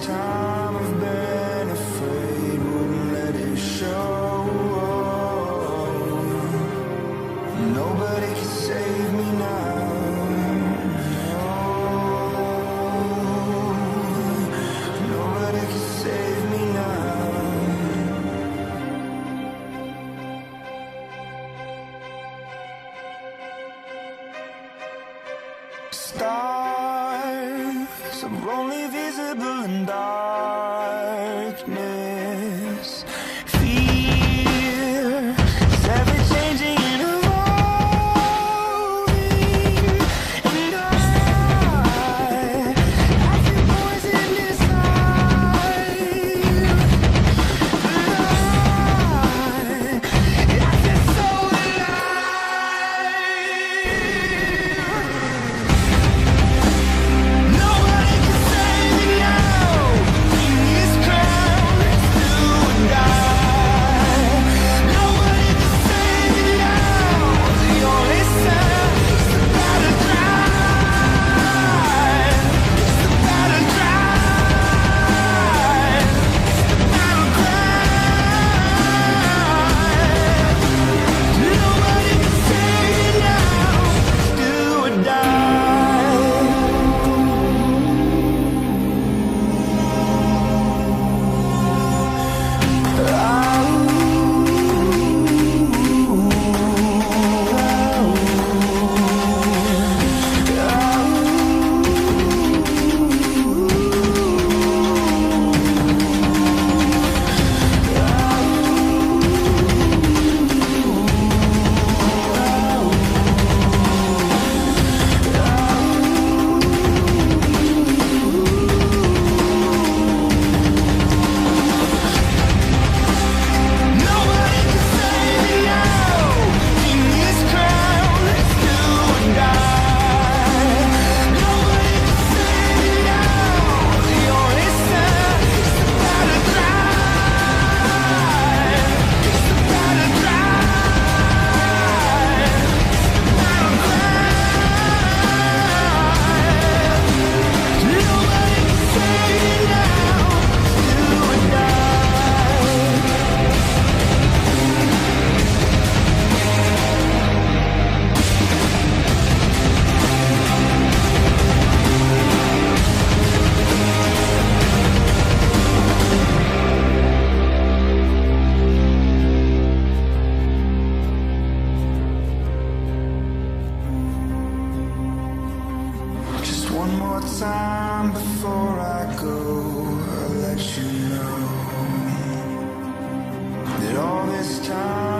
time I've been afraid, wouldn't let it show. Nobody can save me now. Nobody can save me now. Stars are only visible in darkness. Fear is ever changing and evolving. And I feel poison inside. But I feel so alive. Nobody can save me now. In this crowd, let's do or die. Nobody can save me now. The only sound is the battle cry. It's the battle cry. It's the battle cry. Nobody can save me now. Do or die. Nobody can save me now. In this crowd, let's do or die. Nobody can save me now. The only sound is the battle cry. It's the battle cry. It's the battle cry. Nobody can save me now. Do or die. Just one more time before I go, I'll let you know that all this time